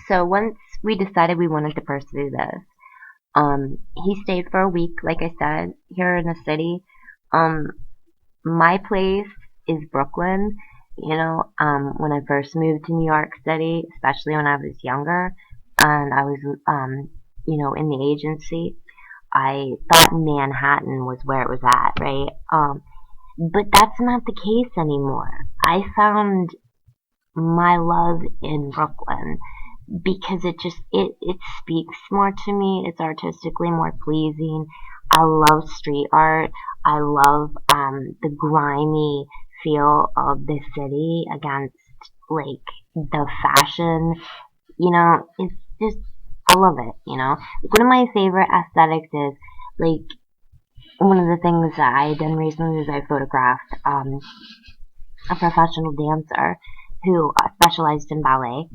So once we decided we wanted to pursue this, he stayed for a week, like I said, here in the city. Um, my place is Brooklyn. When I first moved to New York City, especially when I was younger, and I was, in the agency, I thought Manhattan was where it was at, right? But that's not the case anymore. I found my love in Brooklyn because it speaks more to me. It's artistically more pleasing. I love street art. I love the grimy feel of the city against like the fashion. It's just I love it. Like, one of my favorite aesthetics is like one of the things that I done recently is I photographed a professional dancer who specialized in ballet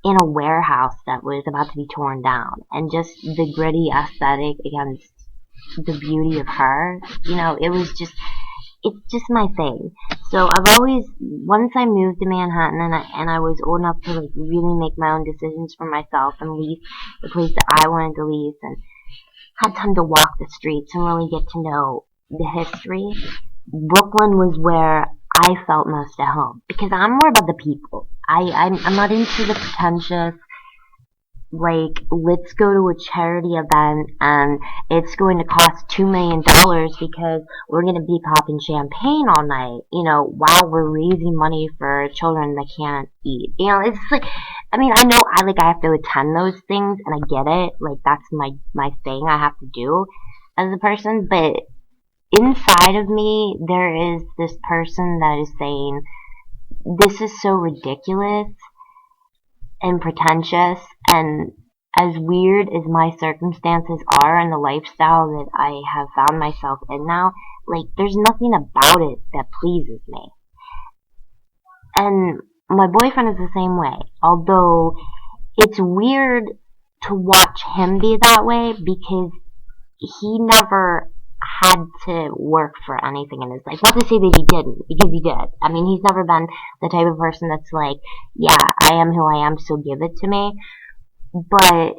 in a warehouse that was about to be torn down, and just the gritty aesthetic against the beauty of her. It's just my thing. So I've always, once I moved to Manhattan and I was old enough to like really make my own decisions for myself and lease the place that I wanted to lease, and had time to walk the streets and really get to know the history, Brooklyn was where I felt most at home because I'm more about the people. I'm not into the pretentious, like, let's go to a charity event and it's going to cost $2 million because we're going to be popping champagne all night, while we're raising money for children that can't eat. It's like, I know I have to attend those things and I get it. Like, that's my thing I have to do as a person, but inside of me, there is this person that is saying, this is so ridiculous and pretentious, and as weird as my circumstances are and the lifestyle that I have found myself in now, like, there's nothing about it that pleases me. And my boyfriend is the same way, although it's weird to watch him be that way because he never had to work for anything in his life. Not to say that he didn't, because he did. He's never been the type of person that's like, yeah, I am who I am, so give it to me. But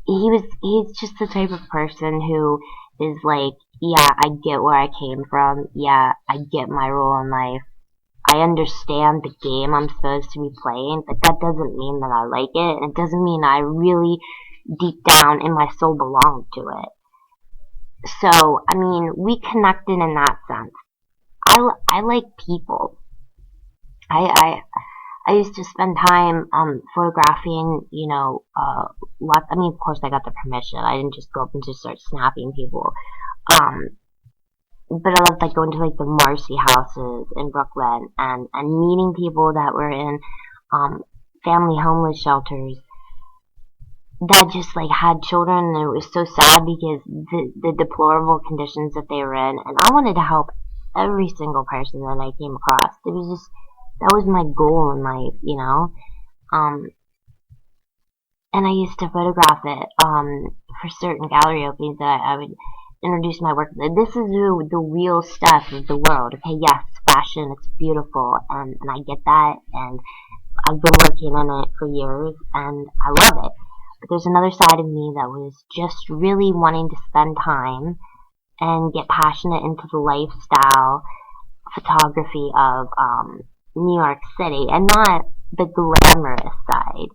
he's just the type of person who is like, yeah, I get where I came from. Yeah, I get my role in life. I understand the game I'm supposed to be playing, but that doesn't mean that I like it. And it doesn't mean I really, deep down in my soul, belong to it. So, we connected in that sense. I like people. I used to spend time, photographing, lots, of course I got the permission. I didn't just go up and just start snapping people. But I loved, like, going to, like, the Marcy houses in Brooklyn and meeting people that were in, family homeless shelters that just, like, had children, and it was so sad because the deplorable conditions that they were in, and I wanted to help every single person that I came across. It was just, that was my goal in life, and I used to photograph it, for certain gallery openings that I would introduce my work. This is the real stuff of the world. Okay, yes, fashion, it's beautiful, and I get that, and I've been working in it for years, and I love it. But there's another side of me that was just really wanting to spend time and get passionate into the lifestyle photography of New York City, and not the glamorous side,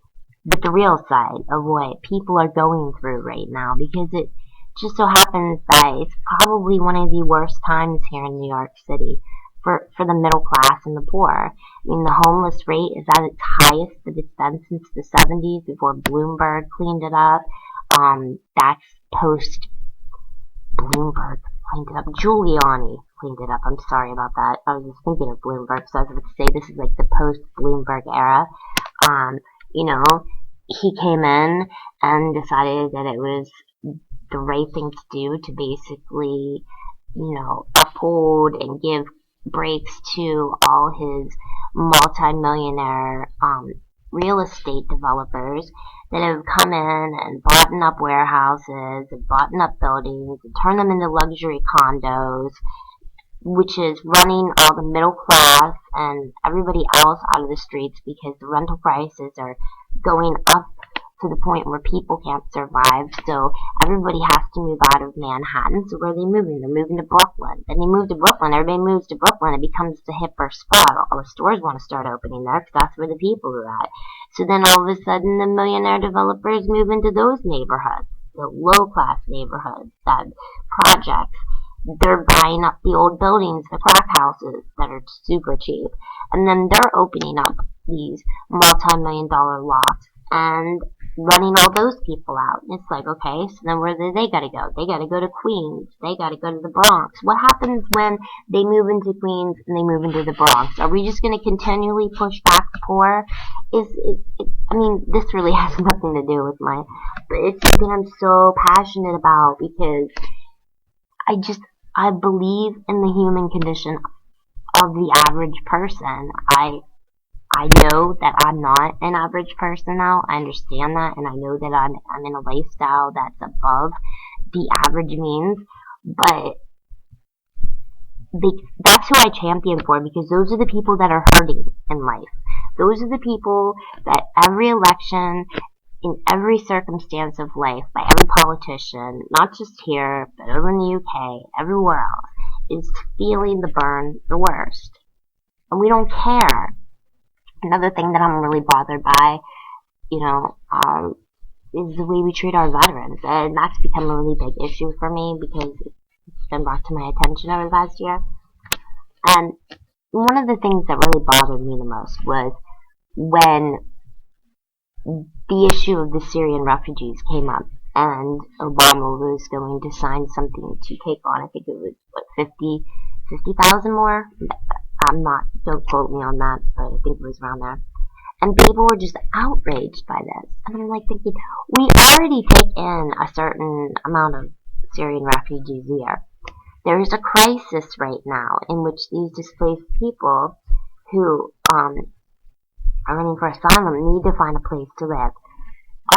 but the real side of what people are going through right now, because it just so happens that it's probably one of the worst times here in New York City for the middle class and the poor. The homeless rate is at its highest that it's been since the 70s, before Bloomberg cleaned it up. That's post Bloomberg cleaned it up. Giuliani cleaned it up. I'm sorry about that. I was just thinking of Bloomberg, so I was going to say this is like the post-Bloomberg era. He came in and decided that it was the right thing to do to basically, uphold and give breaks to all his multi-millionaire real estate developers that have come in and bought up warehouses and bought up buildings and turned them into luxury condos which is running all the middle class and everybody else out of the streets because the rental prices are going up to the point where people can't survive. So everybody has to move out of Manhattan. So where are they moving? They're moving to Brooklyn. Then they move to Brooklyn. Everybody moves to Brooklyn. It becomes the hipper spot. All the stores want to start opening there because that's where the people are at. So then all of a sudden the millionaire developers move into those neighborhoods, the low-class neighborhoods, that projects. They're buying up the old buildings, the crack houses that are super cheap. And then they're opening up these multi-million-dollar lots and running all those people out. It's like, okay, so then where do they gotta go? They gotta go to Queens. They gotta go to the Bronx. What happens when they move into Queens and they move into the Bronx? Are we just gonna continually push back the poor? I mean, this really has nothing to do with but it's something I'm so passionate about because I believe in the human condition of the average person. I know that I'm not an average person now. I understand that, and I know that I'm in a lifestyle that's above the average means, but that's who I champion for because those are the people that are hurting in life. Those are the people that every election, in every circumstance of life, by every politician, not just here, but over in the UK, everywhere else, is feeling the burn the worst. And we don't care. Another thing that I'm really bothered by, is the way we treat our veterans. And that's become a really big issue for me because it's been brought to my attention over the past year. And one of the things that really bothered me the most was when the issue of the Syrian refugees came up and Obama was going to sign something to take on, I think it was, 50,000 more? Don't quote me on that, but I think it was around there. And people were just outraged by this. And I'm like thinking, we already take in a certain amount of Syrian refugees a year. There is a crisis right now in which these displaced people who are running for asylum need to find a place to live.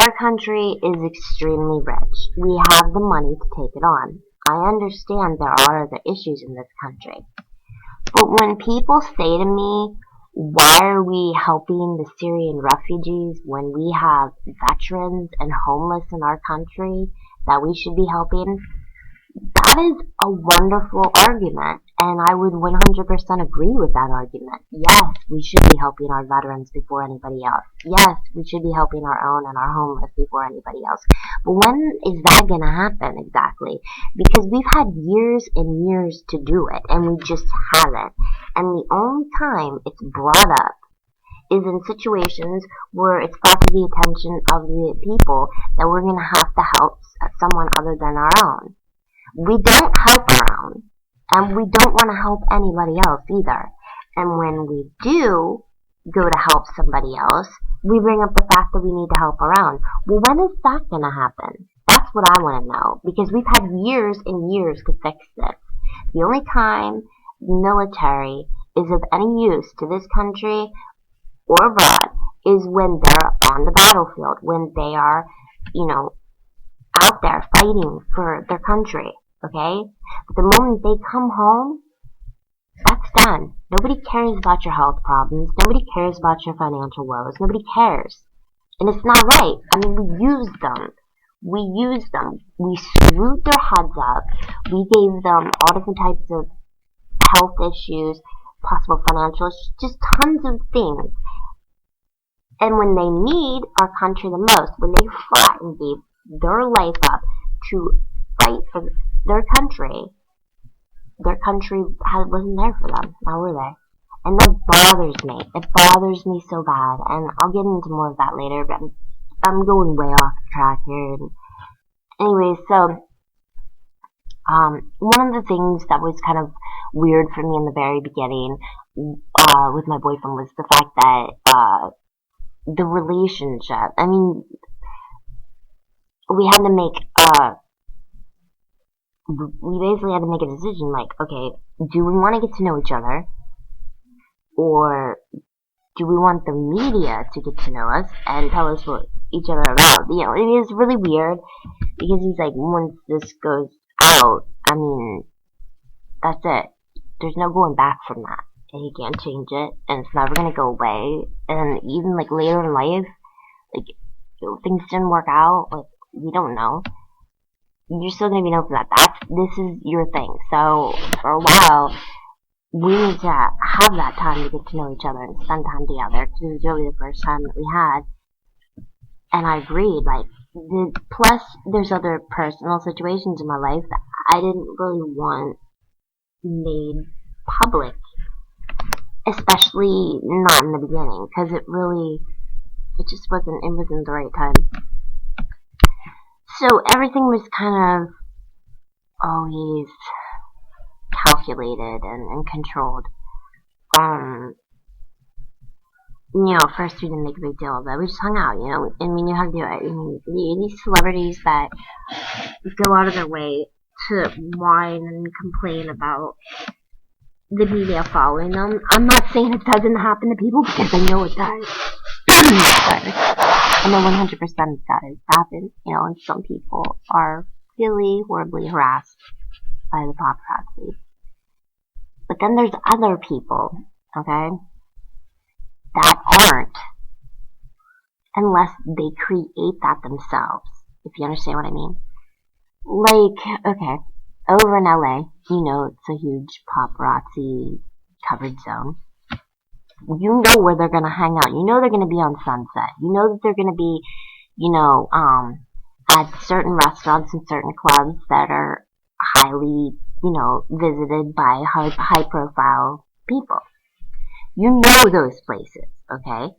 Our country is extremely rich. We have the money to take it on. I understand there are other issues in this country. But when people say to me, why are we helping the Syrian refugees when we have veterans and homeless in our country that we should be helping? That is a wonderful argument, and I would 100% agree with that argument. Yes, we should be helping our veterans before anybody else. Yes, we should be helping our own and our homeless before anybody else. But when is that going to happen exactly? Because we've had years and years to do it, and we just haven't. And the only time it's brought up is in situations where it's brought to the attention of the people that we're going to have to help someone other than our own. We don't help our own, and we don't want to help anybody else either. And when we do go to help somebody else, we bring up the fact that we need to help our own. Well, when is that going to happen? That's what I want to know, because we've had years and years to fix this. The only time the military is of any use to this country or abroad is when they're on the battlefield, when they are, out there fighting for their country. Okay? But the moment they come home, that's done. Nobody cares about your health problems. Nobody cares about your financial woes. Nobody cares. And it's not right. I mean, we used them. We screwed their heads up. We gave them all different types of health issues, possible financial issues, just tons of things. And when they need our country the most, when they fought and gave their life up to fight for their country wasn't there for them. Now were they? And that bothers me. It bothers me so bad. And I'll get into more of that later, but I'm going way off track here. Anyway, so one of the things that was kind of weird for me in the very beginning with my boyfriend was the fact that the relationship. I mean, we basically had to make a decision, like, okay, do we want to get to know each other, or do we want the media to get to know us and tell us what each other are about? It is really weird, because he's like, once this goes out, I mean, that's it. there's no going back from that. And you can't change it, and it's never gonna go away. And even like later in life, like things didn't work out, like we don't know. You're still gonna be known for that. This is your thing. So for a while, we need to have that time to get to know each other and spend time together. Because it was really the first time that we had. And I agreed. Like, plus, there's other personal situations in my life that I didn't really want made public, especially not in the beginning, because it just wasn't the right time. So everything was kind of always calculated and controlled. First we didn't make a big deal of it. We just hung out, and we knew how to do it. I mean, these celebrities that go out of their way to whine and complain about the media following them. I'm not saying it doesn't happen to people, because I know it does. I know 100% it does happen, and some people are really horribly harassed by the paparazzi. But then there's other people, okay, that aren't, unless they create that themselves, if you understand what I mean. Like, okay, over in LA, it's a huge paparazzi covered zone. You know where they're gonna hang out. You know they're gonna be on Sunset. You know that they're gonna be, at certain restaurants and certain clubs that are highly, visited by high profile people. You know those places, okay?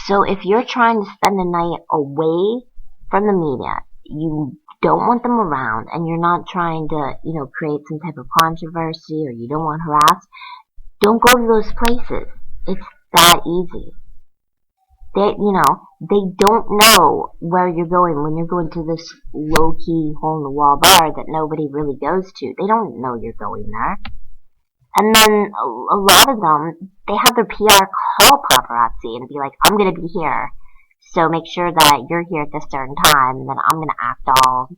So if you're trying to spend a night away from the media, you don't want them around, and you're not trying to, create some type of controversy, or you don't want harass, don't go to those places. It's that easy. They don't know where you're going when you're going to this low-key, hole-in-the-wall bar that nobody really goes to. They don't know you're going there. And then a lot of them, they have their PR call paparazzi and be like, I'm going to be here, so make sure that you're here at this certain time, and then I'm going to act all,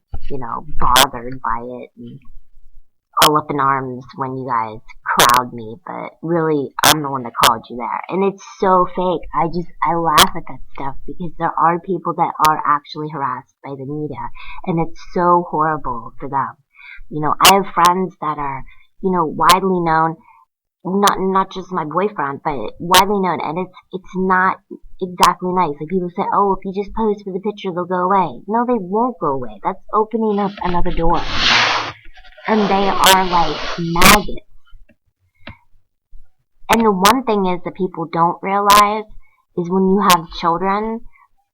bothered by it and all up in arms when you guys crowd me, but really, I'm the one that called you there. And it's so fake. I laugh at that stuff, because there are people that are actually harassed by the media, and it's so horrible for them. I have friends that are, widely known, not just my boyfriend, but widely known, and it's not exactly nice. Like, people say, oh, if you just pose for the picture, they'll go away. No, they won't go away. That's opening up another door. And they are like maggots. And the one thing is that people don't realize is when you have children,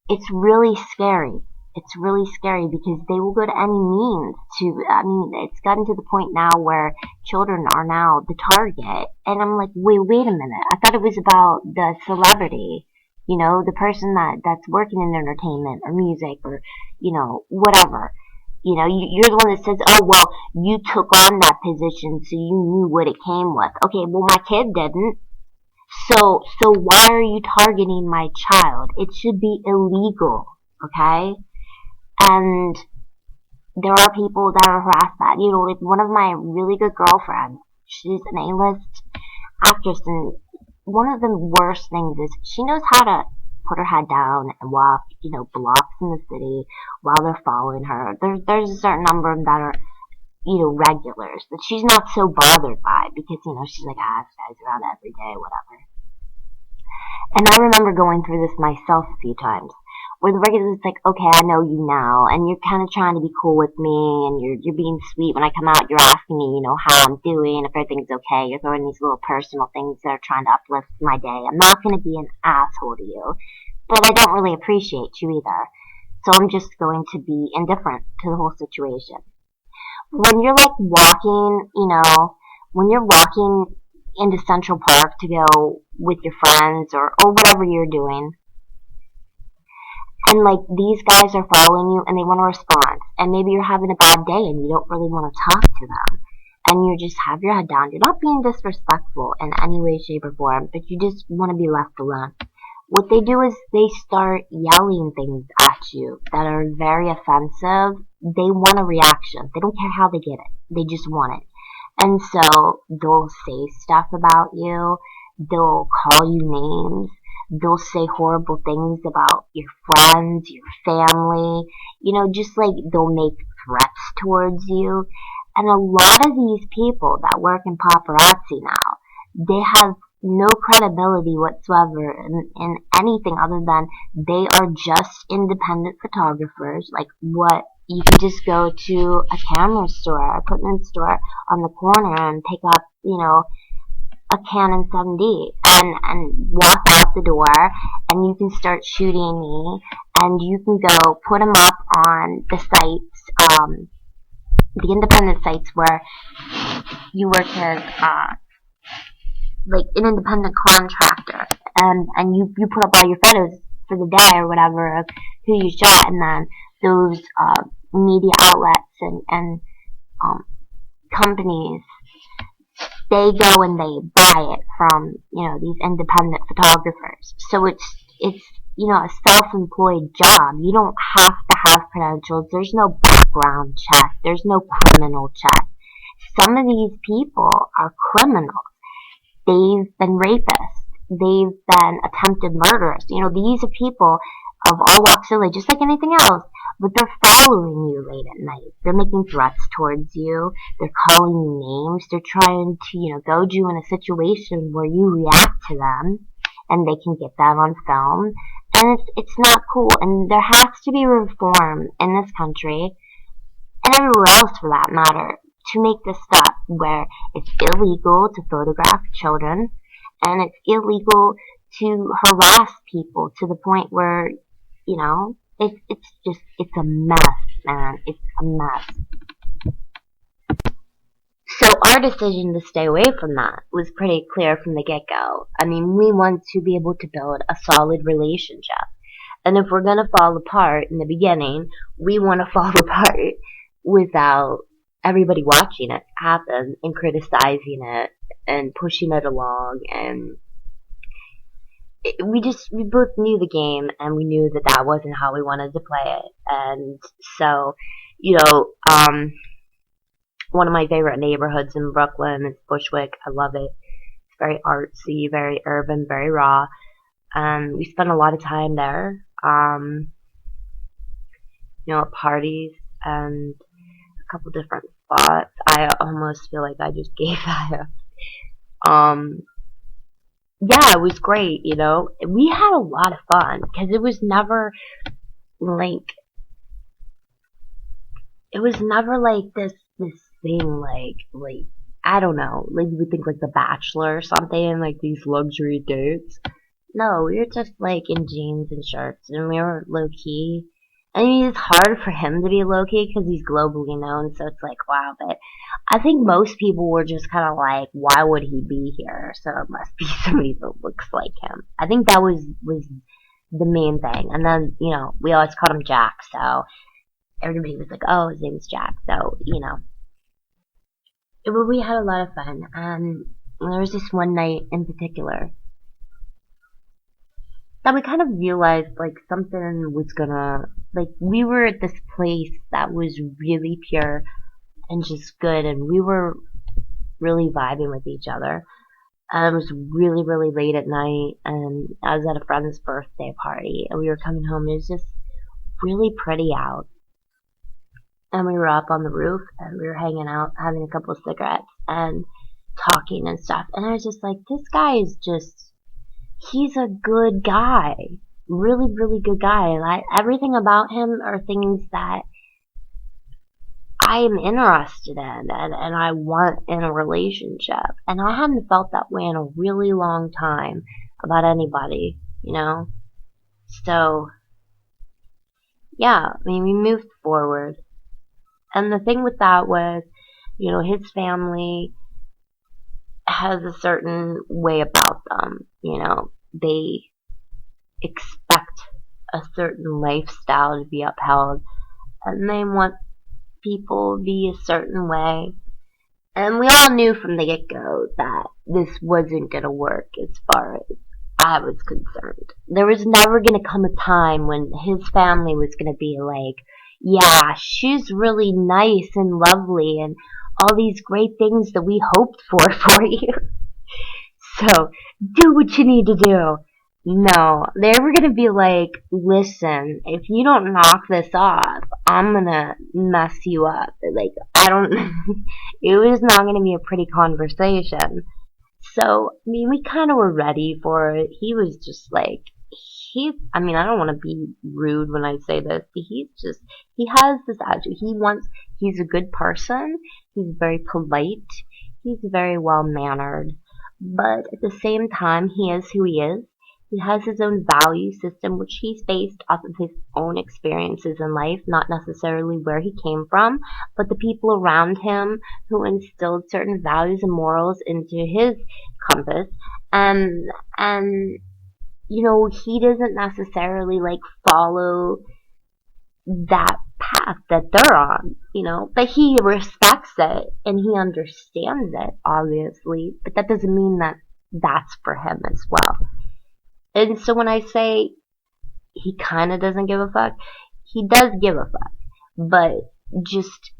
it's really scary. It's really scary, because they will go to any means it's gotten to the point now where children are now the target. And I'm like, wait a minute. I thought it was about the celebrity, the person that's working in entertainment or music or, whatever. You're the one that says, oh, well, you took on that position, so you knew what it came with. Okay, well, my kid didn't. So why are you targeting my child? It should be illegal, okay? And there are people that are harassed that. Like one of my really good girlfriends, she's an A-list actress, and one of the worst things is she knows how to put her head down and walk, blocks in the city while they're following her. There's a certain number of them that are, regulars that she's not so bothered by, because, she's like, this guy's around every day, whatever. And I remember going through this myself a few times, where the regulars like, okay, I know you now, and you're kind of trying to be cool with me, and you're being sweet. When I come out, you're asking me, how I'm doing, if everything's okay. You're throwing these little personal things that are trying to uplift my day. I'm not going to be an asshole to you, but I don't really appreciate you either. So I'm just going to be indifferent to the whole situation. When you're like walking, when you're walking into Central Park to go with your friends or whatever you're doing, and like these guys are following you and they want to respond, and maybe you're having a bad day and you don't really want to talk to them, and you just have your head down. You're not being disrespectful in any way, shape, or form, but you just want to be left alone. What they do is they start yelling things at you that are very offensive. They want a reaction. They don't care how they get it. They just want it. And so they'll say stuff about you, they'll call you names, they'll say horrible things about your friends, your family, just like they'll make threats towards you. And a lot of these people that work in paparazzi now, they have no credibility whatsoever in anything other than they are just independent photographers. Like, what, you can just go to a camera store, equipment store on the corner and pick up, a Canon 7D and walk out the door, and you can start shooting me, and you can go put them up on the sites, the independent sites where you work as like an independent contractor, and you put up all your photos for the day or whatever of who you shot, and then those media outlets and companies, they go and they buy it from these independent photographers. So it's a self-employed job. You don't have to have credentials. There's no background check. There's no criminal check. Some of these people are criminals. They've been rapists. They've been attempted murderers. These are people of all walks of life, just like anything else, but they're following you late at night. They're making threats towards you. They're calling you names. They're trying to, goad you in a situation where you react to them, and they can get that on film. And it's not cool. And there has to be reform in this country, and everywhere else for that matter, to make this stop where it's illegal to photograph children, and it's illegal to harass people to the point where, it's a mess, man. It's a mess. So our decision to stay away from that was pretty clear from the get-go. I mean, we want to be able to build a solid relationship. And if we're going to fall apart in the beginning, we want to fall apart without everybody watching it happen and criticizing it and pushing it along. And we both knew the game, and we knew that wasn't how we wanted to play it. And so, one of my favorite neighborhoods in Brooklyn is Bushwick. I love it. It's very artsy, very urban, very raw. We spent a lot of time there, at parties and a couple different spots. I almost feel like I just gave that up. Yeah, it was great, We had a lot of fun, because it was never like this thing, like, I don't know, like you would think like The Bachelor or something, like these luxury dates. No, we were just like in jeans and shirts, and we were low key. I mean, it's hard for him to be low key because he's globally known, so it's like, wow. But I think most people were just kind of like, why would he be here? So it must be somebody that looks like him. I think that was the main thing. And then, we always called him Jack, so everybody was like, oh, his name's Jack. So, we had a lot of fun. And there was this one night in particular that we kind of realized, like, something was gonna, like, we were at this place that was really pure and just good, and we were really vibing with each other. And it was really, really late at night, and I was at a friend's birthday party, and we were coming home. It was just really pretty out. And we were up on the roof, and we were hanging out, having a couple of cigarettes, and talking and stuff. And I was just like, this guy is just, he's a good guy. Really, really good guy. And everything about him are things that I am interested in and I want in a relationship. And I hadn't felt that way in a really long time about anybody, So, yeah, I mean, we moved forward. And the thing with that was, his family has a certain way about them, they expect a certain lifestyle to be upheld, and they want people to be a certain way. And we all knew from the get-go that this wasn't going to work as far as I was concerned. There was never going to come a time when his family was going to be like, yeah, she's really nice and lovely, and all these great things that we hoped for you. So, do what you need to do. No, they were gonna be like, listen, if you don't knock this off, I'm gonna mess you up. Like, I don't, it was not gonna be a pretty conversation. So, I mean, we kind of were ready for it. He was just like, I mean, I don't want to be rude when I say this, but he has this attitude. He's a good person. He's very polite. He's very well mannered. But at the same time, he is who he is. He has his own value system, which he's based off of his own experiences in life, not necessarily where he came from, but the people around him who instilled certain values and morals into his compass. And he doesn't necessarily like follow that path that they're on, but he respects it and he understands it, obviously, but that doesn't mean that that's for him as well. And so when I say he kind of doesn't give a fuck, he does give a fuck, but just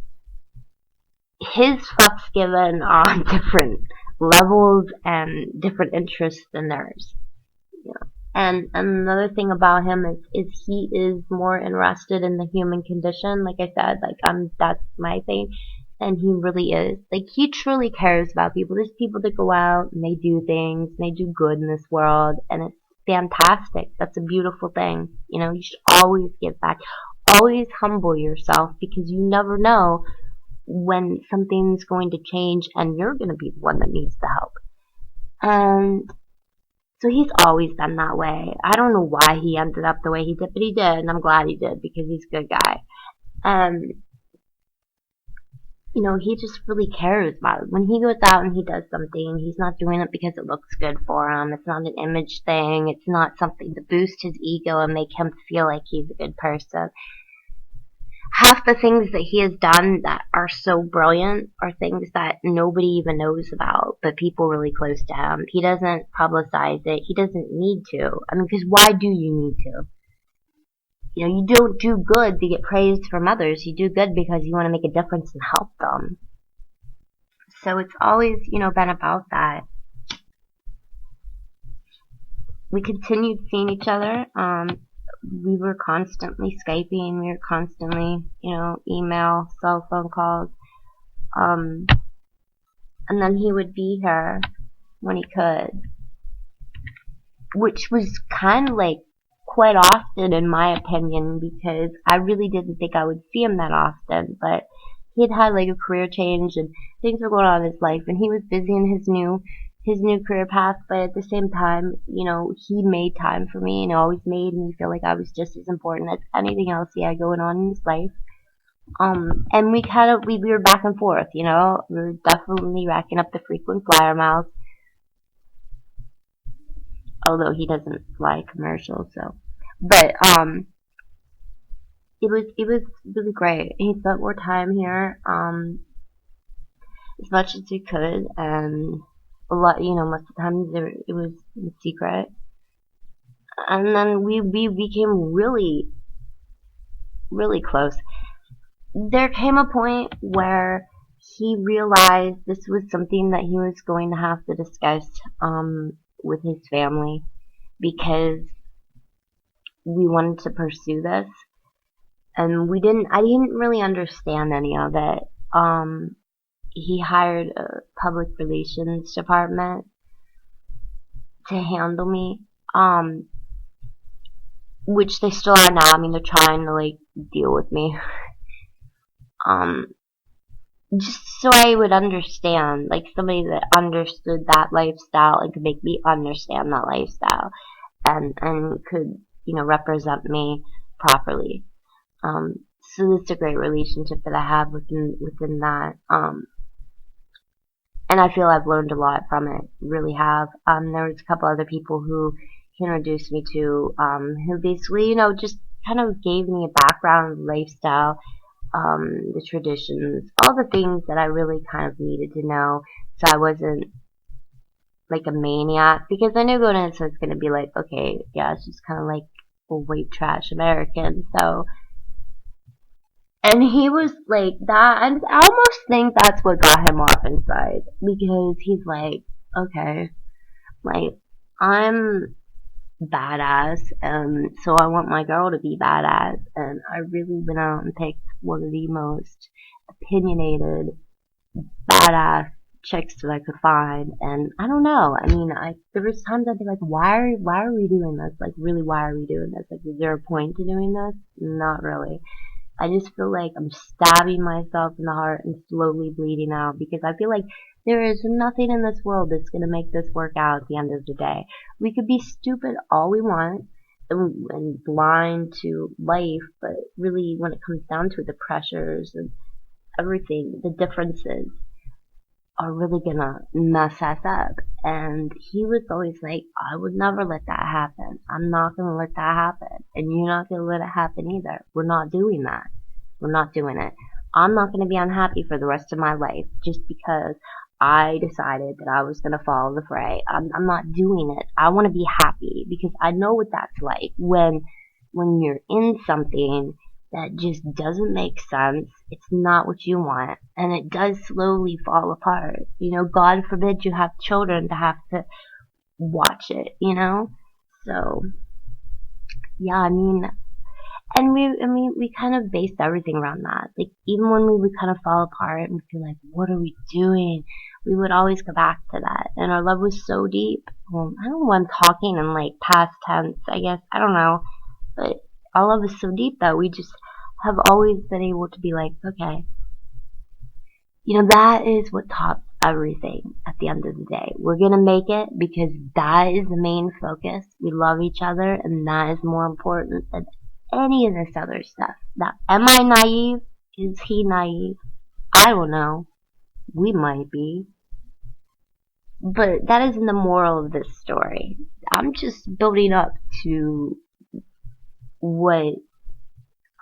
his fucks given are on different levels and different interests than theirs. And another thing about him is he is more interested in the human condition. Like I said, like that's my thing. And he really is. Like he truly cares about people. There's people that go out and they do things and they do good in this world and it's fantastic. That's a beautiful thing. You should always give back. Always humble yourself because you never know when something's going to change and you're going to be the one that needs the help. And so he's always been that way. I don't know why he ended up the way he did, but he did, and I'm glad he did because he's a good guy. He just really cares about it. When he goes out and he does something, he's not doing it because it looks good for him. It's not an image thing. It's not something to boost his ego and make him feel like he's a good person. Half the things that he has done that are so brilliant are things that nobody even knows about, but people really close to him. He doesn't publicize it. He doesn't need to. I mean, because why do you need to? You don't do good to get praised from others. You do good because you want to make a difference and help them. So it's always, been about that. We continued seeing each other. We were constantly Skyping, we were constantly, email, cell phone calls. And then he would be here when he could. Which was kind of like quite often in my opinion because I really didn't think I would see him that often. But he had had like a career change and things were going on in his life and he was busy in his new career path, but at the same time, he made time for me and always made me feel like I was just as important as anything else he had going on in his life. And we were back and forth, we were definitely racking up the frequent flyer miles. Although he doesn't fly commercials, so. But, it was really great. He spent more time here, as much as he could, and a lot, most of the time it was in secret. And then we became really, really close. There came a point where he realized this was something that he was going to have to discuss with his family because we wanted to pursue this. And I didn't really understand any of it. He hired a public relations department to handle me, which they still are now. I mean, they're trying to like deal with me, just so I would understand, like somebody that understood that lifestyle and could make me understand that lifestyle, and could represent me properly. So it's a great relationship that I have within that. And I feel I've learned a lot from it, really have. There was a couple other people who he introduced me to, who basically, just kind of gave me a background, lifestyle, the traditions, all the things that I really kind of needed to know, so I wasn't like a maniac, because I knew going into it, it's going to be like, okay, yeah, it's just kind of like a white trash American, so And he was like that, and I almost think that's what got him off inside, because he's like, okay, like, I'm badass, and so I want my girl to be badass, and I really went out and picked one of the most opinionated, badass chicks that I could find, and I don't know, I mean, there was times I'd be like, why are we doing this? Like, really, why are we doing this? Like, is there a point to doing this? Not really. I just feel like I'm stabbing myself in the heart and slowly bleeding out, because I feel like there is nothing in this world that's going to make this work out at the end of the day. We could be stupid all we want and blind to life, but really when it comes down to it, the pressures and everything, the differences are really gonna mess us up. And he was always like, I would never let that happen. I'm not gonna let that happen. And you're not gonna let it happen either. We're not doing that. We're not doing it. I'm not gonna be unhappy for the rest of my life just because I decided that I was gonna follow the fray. I'm not doing it. I wanna be happy because I know what that's like when you're in something that just doesn't make sense. It's not what you want, and it does slowly fall apart. God forbid you have children to have to watch it. So yeah, I mean, and we kind of based everything around that. Like, even when we would kind of fall apart and feel like, what are we doing? We would always go back to that, and our love was so deep. Well, I don't know why I'm talking in like past tense. I guess I don't know, but our love is so deep that we just have always been able to be like, okay, that is what tops everything at the end of the day. We're gonna make it because that is the main focus. We love each other, and that is more important than any of this other stuff. Now, am I naive? Is he naive? I don't know. We might be. But that isn't the moral of this story. I'm just building up to what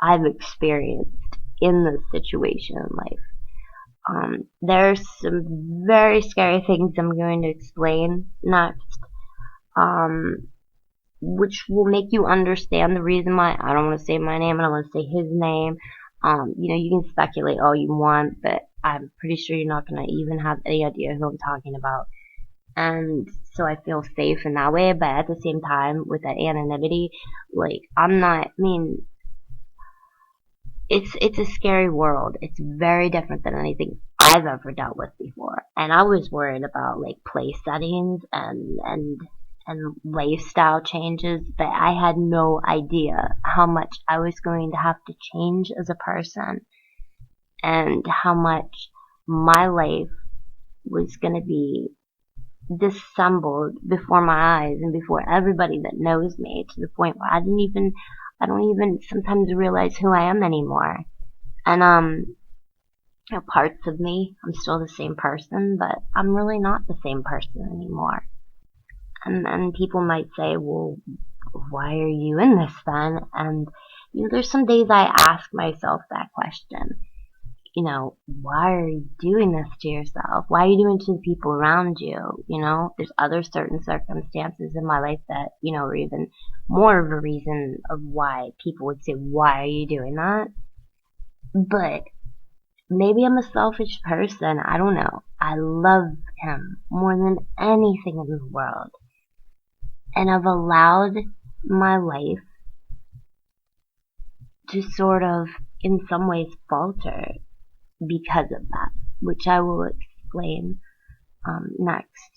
I've experienced in this situation in life. There's some very scary things I'm going to explain next, which will make you understand the reason why. I don't want to say my name, I don't want to say his name. You can speculate all you want, but I'm pretty sure you're not going to even have any idea who I'm talking about. And so I feel safe in that way, but at the same time, with that anonymity, like, it's a scary world. It's very different than anything I've ever dealt with before. And I was worried about like place settings and lifestyle changes, but I had no idea how much I was going to have to change as a person, and how much my life was going to be dissembled before my eyes and before everybody that knows me, to the point where I don't even sometimes realize who I am anymore. And parts of me, I'm still the same person, but I'm really not the same person anymore. And people might say, well, why are you in this then? And there's some days I ask myself that question. Why are you doing this to yourself? Why are you doing it to the people around you? There's other certain circumstances in my life that, are even more of a reason of why people would say, why are you doing that? But maybe I'm a selfish person. I don't know. I love him more than anything in the world. And I've allowed my life to sort of, in some ways, falter because of that, which I will explain next.